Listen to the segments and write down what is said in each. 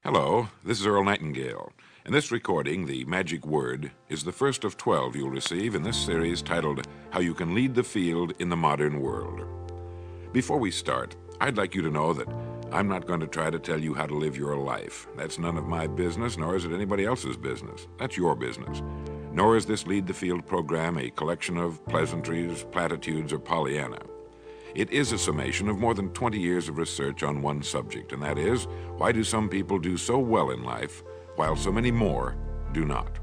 Hello, this is Earl Nightingale, and this recording, The Magic Word, is the first of 12 you'll receive in this series titled How You Can Lead the Field in the Modern World. Before we start, I'd like you to know that I'm not going to try to tell you how to live your life. That's none of my business, nor is it anybody else's business. That's your business. Nor is this Lead the Field program a collection of pleasantries, platitudes, or Pollyanna. It is a summation of more than 20 years of research on one subject, and that is, why do some people do so well in life, while so many more do not?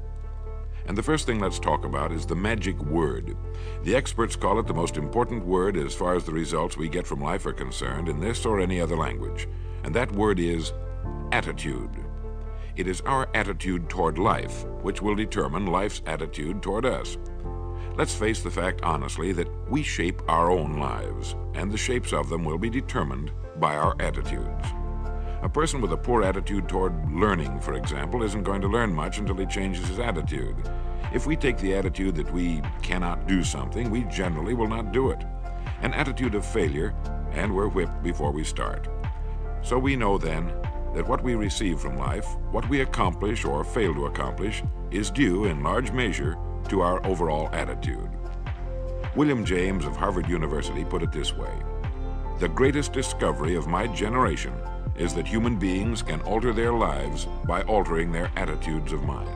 And the first thing let's talk about is the magic word. The experts call it the most important word as far as the results we get from life are concerned in this or any other language, and that word is attitude. It is our attitude toward life which will determine life's attitude toward us. Let's face the fact honestly that we shape our own lives, and the shapes of them will be determined by our attitudes. A person with a poor attitude toward learning, for example, isn't going to learn much until he changes his attitude. If we take the attitude that we cannot do something, we generally will not do it. An attitude of failure, and we're whipped before we start. So we know then that what we receive from life, what we accomplish or fail to accomplish, is due in large measure to our overall attitude. William James of Harvard University put it this way: "The greatest discovery of my generation is that human beings can alter their lives by altering their attitudes of mind."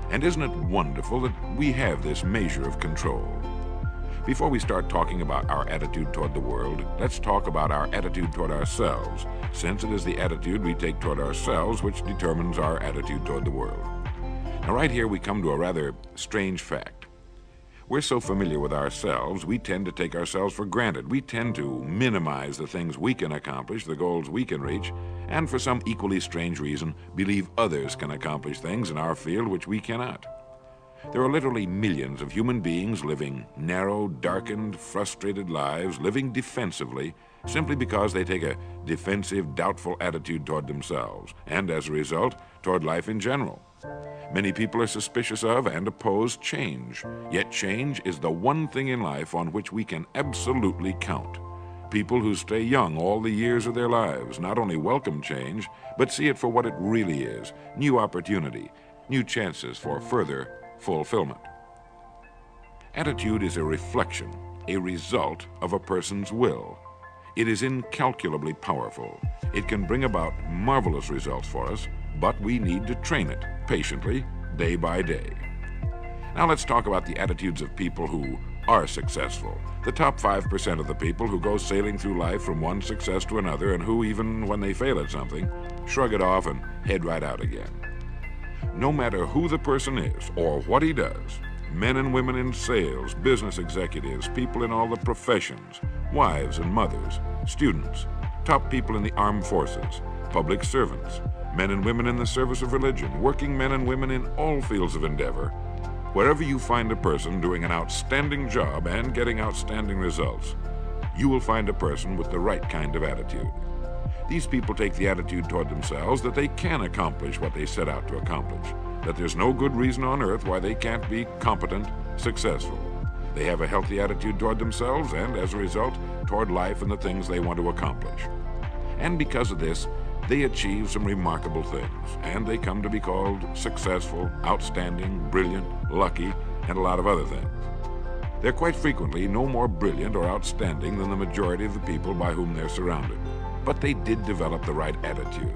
And isn't it wonderful that we have this measure of control? Before we start talking about our attitude toward the world, let's talk about our attitude toward ourselves, since it is the attitude we take toward ourselves which determines our attitude toward the world. Now, right here we come to a rather strange fact. We're so familiar with ourselves, we tend to take ourselves for granted. We tend to minimize the things we can accomplish, the goals we can reach, and for some equally strange reason, believe others can accomplish things in our field which we cannot. There are literally millions of human beings living narrow, darkened, frustrated lives, living defensively, simply because they take a defensive, doubtful attitude toward themselves, and as a result, toward life in general. Many people are suspicious of and oppose change, yet change is the one thing in life on which we can absolutely count. People who stay young all the years of their lives not only welcome change, but see it for what it really is: new opportunity, new chances for further fulfillment. Attitude is a reflection, a result of a person's will. It is incalculably powerful. It can bring about marvelous results for us, but we need to train it patiently, day by day. Now let's talk about the attitudes of people who are successful. The top 5% of the people who go sailing through life from one success to another, and who, even when they fail at something, shrug it off and head right out again. No matter who the person is or what he does, men and women in sales, business executives, people in all the professions, wives and mothers, students, top people in the armed forces, public servants, men and women in the service of religion, working men and women in all fields of endeavor, wherever you find a person doing an outstanding job and getting outstanding results, you will find a person with the right kind of attitude. These people take the attitude toward themselves that they can accomplish what they set out to accomplish, that there's no good reason on earth why they can't be competent, successful. They have a healthy attitude toward themselves and, as a result, toward life and the things they want to accomplish. And because of this, they achieve some remarkable things, and they come to be called successful, outstanding, brilliant, lucky, and a lot of other things. They're quite frequently no more brilliant or outstanding than the majority of the people by whom they're surrounded. But they did develop the right attitude,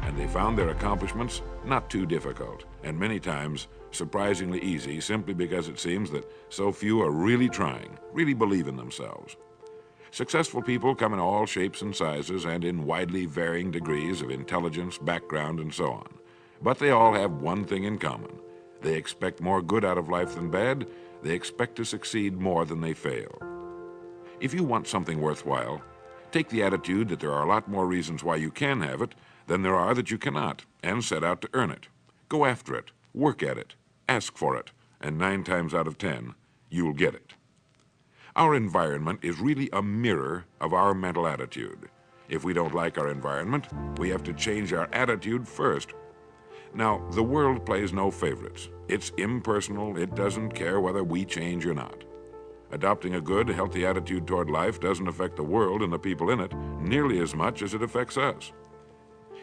and they found their accomplishments not too difficult, and many times surprisingly easy, simply because it seems that so few are really trying, really believe in themselves. Successful people come in all shapes and sizes and in widely varying degrees of intelligence, background, and so on. But they all have one thing in common. They expect more good out of life than bad. They expect to succeed more than they fail. If you want something worthwhile, take the attitude that there are a lot more reasons why you can have it than there are that you cannot, and set out to earn it. Go after it, work at it, ask for it, and 9 times out of 10, you'll get it. Our environment is really a mirror of our mental attitude. If we don't like our environment, we have to change our attitude first. Now, the world plays no favorites. It's impersonal. It doesn't care whether we change or not. Adopting a good, healthy attitude toward life doesn't affect the world and the people in it nearly as much as it affects us.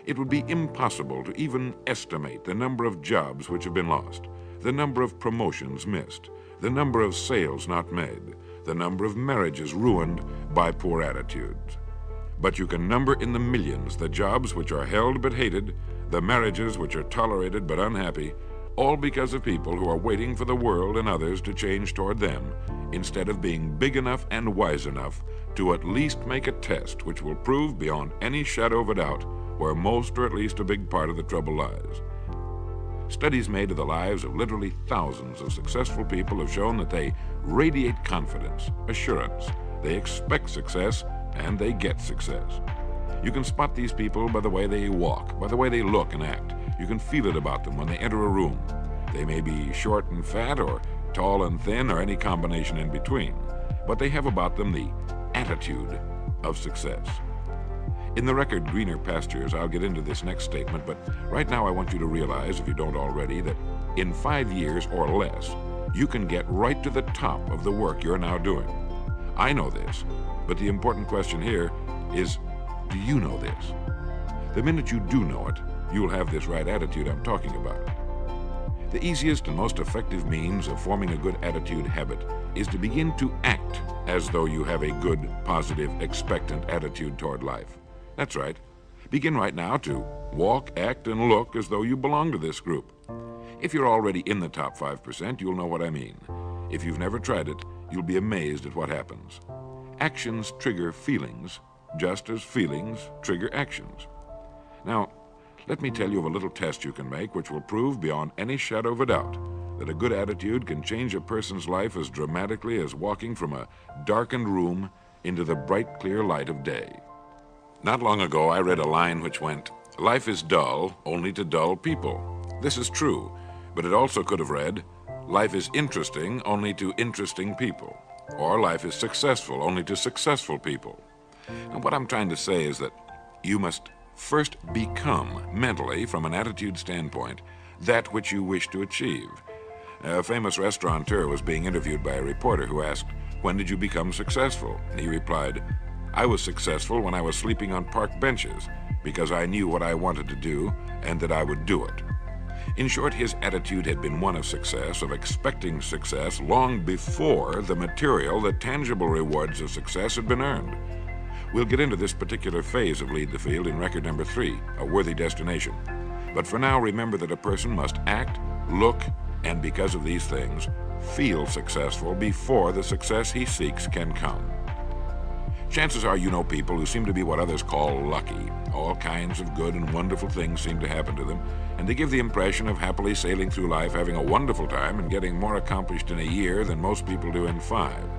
It would be impossible to even estimate the number of jobs which have been lost, the number of promotions missed, the number of sales not made, the number of marriages ruined by poor attitudes. But you can number in the millions the jobs which are held but hated, the marriages which are tolerated but unhappy, all because of people who are waiting for the world and others to change toward them, instead of being big enough and wise enough to at least make a test which will prove beyond any shadow of a doubt where most or at least a big part of the trouble lies. Studies made of the lives of literally thousands of successful people have shown that they radiate confidence, assurance, they expect success, and they get success. You can spot these people by the way they walk, by the way they look and act. You can feel it about them when they enter a room. They may be short and fat, or tall and thin, or any combination in between, but they have about them the attitude of success. In the record Greener Pastures, I'll get into this next statement, but right now I want you to realize, if you don't already, that in 5 years or less, you can get right to the top of the work you're now doing. I know this, but the important question here is, do you know this? The minute you do know it, you'll have this right attitude I'm talking about. The easiest and most effective means of forming a good attitude habit is to begin to act as though you have a good, positive, expectant attitude toward life. That's right. Begin right now to walk, act, and look as though you belong to this group. If you're already in the top 5%, you'll know what I mean. If you've never tried it, you'll be amazed at what happens. Actions trigger feelings, just as feelings trigger actions. Now, let me tell you of a little test you can make which will prove beyond any shadow of a doubt that a good attitude can change a person's life as dramatically as walking from a darkened room into the bright, clear light of day. Not long ago, I read a line which went, "Life is dull only to dull people." This is true, but it also could have read, "Life is interesting only to interesting people," or "Life is successful only to successful people." And what I'm trying to say is that you must first become, mentally, from an attitude standpoint, that which you wish to achieve. A famous restaurateur was being interviewed by a reporter who asked, "When did you become successful?" And he replied, "I was successful when I was sleeping on park benches, because I knew what I wanted to do and that I would do it." In short, his attitude had been one of success, of expecting success, long before the material, the tangible rewards of success had been earned. We'll get into this particular phase of Lead the Field in record number 3, A Worthy Destination. But for now, remember that a person must act, look, and because of these things, feel successful before the success he seeks can come. Chances are you know people who seem to be what others call lucky. All kinds of good and wonderful things seem to happen to them, and they give the impression of happily sailing through life, having a wonderful time, and getting more accomplished in a year than most people do in 5.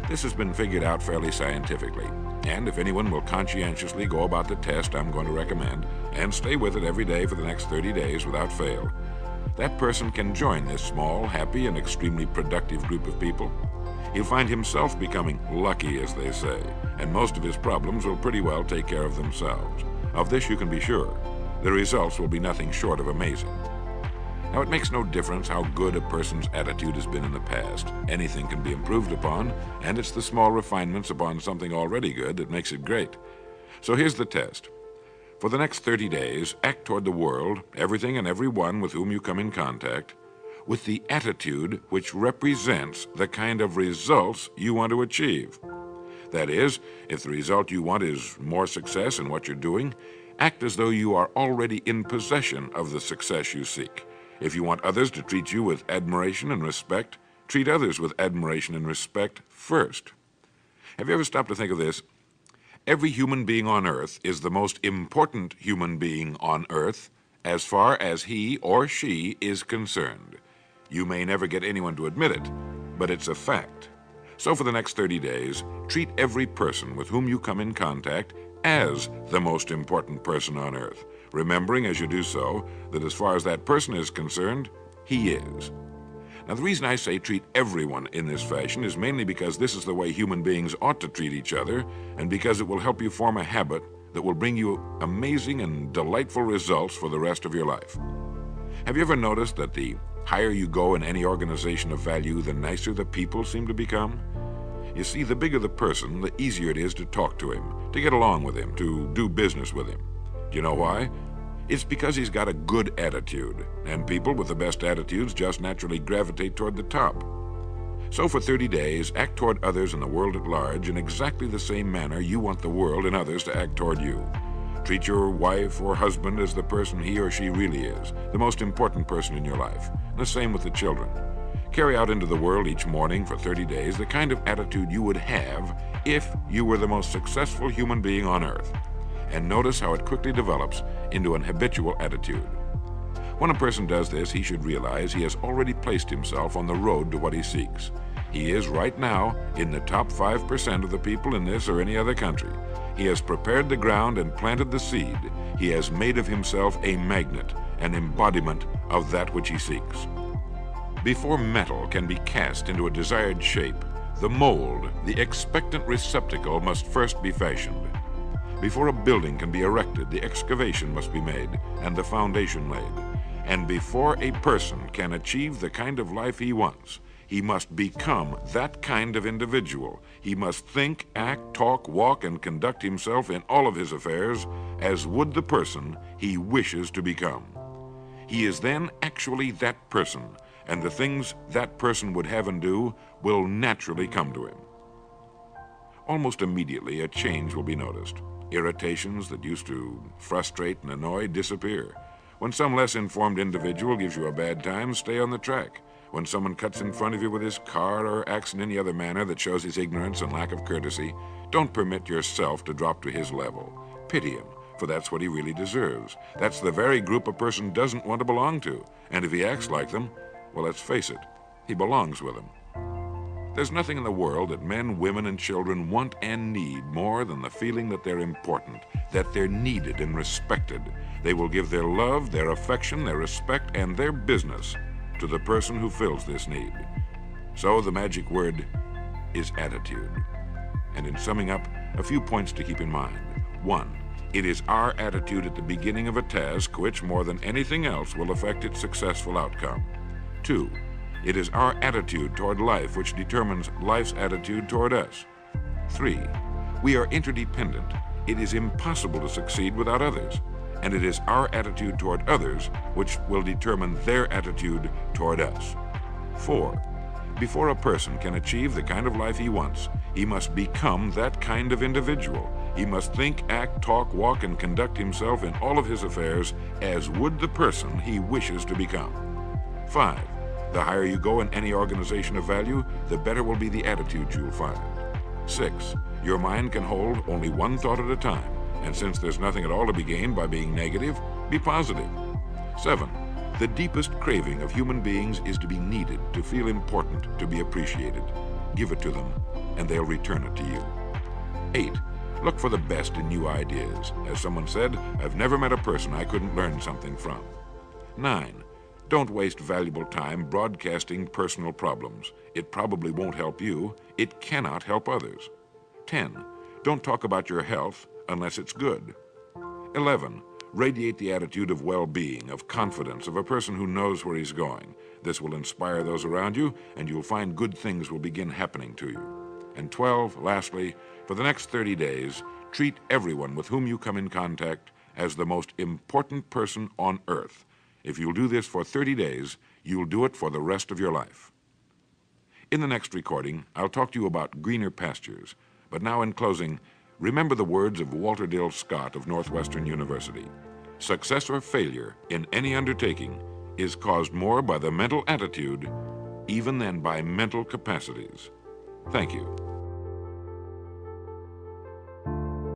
This has been figured out fairly scientifically, and if anyone will conscientiously go about the test I'm going to recommend and stay with it every day for the next 30 days without fail, that person can join this small, happy, and extremely productive group of people. He'll find himself becoming lucky, as they say, and most of his problems will pretty well take care of themselves. Of this you can be sure. The results will be nothing short of amazing. Now, it makes no difference how good a person's attitude has been in the past. Anything can be improved upon, and it's the small refinements upon something already good that makes it great. So here's the test. For the next 30 days, act toward the world, everything and everyone with whom you come in contact, with the attitude which represents the kind of results you want to achieve. That is, if the result you want is more success in what you're doing, act as though you are already in possession of the success you seek. If you want others to treat you with admiration and respect, treat others with admiration and respect first. Have you ever stopped to think of this? Every human being on earth is the most important human being on earth as far as he or she is concerned. You may never get anyone to admit it, but it's a fact. So for the next 30 days, treat every person with whom you come in contact as the most important person on earth, remembering as you do so that as far as that person is concerned, he is. Now, the reason I say treat everyone in this fashion is mainly because this is the way human beings ought to treat each other, and because it will help you form a habit that will bring you amazing and delightful results for the rest of your life. Have you ever noticed that the higher you go in any organization of value, the nicer the people seem to become? You see, the bigger the person, the easier it is to talk to him, to get along with him, to do business with him. Do you know why? It's because he's got a good attitude, and people with the best attitudes just naturally gravitate toward the top. So for 30 days, act toward others and the world at large in exactly the same manner you want the world and others to act toward you. Treat your wife or husband as the person he or she really is, the most important person in your life. The same with the children. Carry out into the world each morning for 30 days the kind of attitude you would have if you were the most successful human being on earth. And notice how it quickly develops into an habitual attitude. When a person does this, he should realize he has already placed himself on the road to what he seeks. He is right now in the top 5% of the people in this or any other country. He has prepared the ground and planted the seed. He has made of himself a magnet, an embodiment of that which he seeks. Before metal can be cast into a desired shape, the mold, the expectant receptacle, must first be fashioned. Before a building can be erected, the excavation must be made and the foundation laid. And before a person can achieve the kind of life he wants, he must become that kind of individual. He must think, act, talk, walk, and conduct himself in all of his affairs as would the person he wishes to become. He is then actually that person, and the things that person would have and do will naturally come to him. Almost immediately, a change will be noticed. Irritations that used to frustrate and annoy disappear. When some less informed individual gives you a bad time, stay on the track. When someone cuts in front of you with his car or acts in any other manner that shows his ignorance and lack of courtesy, don't permit yourself to drop to his level. Pity him, for that's what he really deserves. That's the very group a person doesn't want to belong to. And if he acts like them, well, let's face it, he belongs with them. There's nothing in the world that men, women, and children want and need more than the feeling that they're important, that they're needed and respected. They will give their love, their affection, their respect, and their business to the person who fills this need. So the magic word is attitude. And in summing up, a few points to keep in mind. 1, it is our attitude at the beginning of a task which, more than anything else, will affect its successful outcome. 2, it is our attitude toward life which determines life's attitude toward us. 3, we are interdependent. It is impossible to succeed without others. And it is our attitude toward others which will determine their attitude toward us. 4, before a person can achieve the kind of life he wants, he must become that kind of individual. He must think, act, talk, walk, and conduct himself in all of his affairs as would the person he wishes to become. 5, the higher you go in any organization of value, the better will be the attitude you'll find. 6, your mind can hold only one thought at a time. And since there's nothing at all to be gained by being negative, be positive. 7, the deepest craving of human beings is to be needed, to feel important, to be appreciated. Give it to them, and they'll return it to you. 8, look for the best in new ideas. As someone said, I've never met a person I couldn't learn something from. 9, don't waste valuable time broadcasting personal problems. It probably won't help you. It cannot help others. 10, don't talk about your health unless it's good. 11, radiate the attitude of well-being, of confidence, of a person who knows where he's going. This will inspire those around you, and you'll find good things will begin happening to you. And 12, lastly, for the next 30 days, treat everyone with whom you come in contact as the most important person on earth. If you'll do this for 30 days, you'll do it for the rest of your life. In the next recording, I'll talk to you about greener pastures. But now in closing, remember the words of Walter Dill Scott of Northwestern University. Success or failure in any undertaking is caused more by the mental attitude even than by mental capacities. Thank you.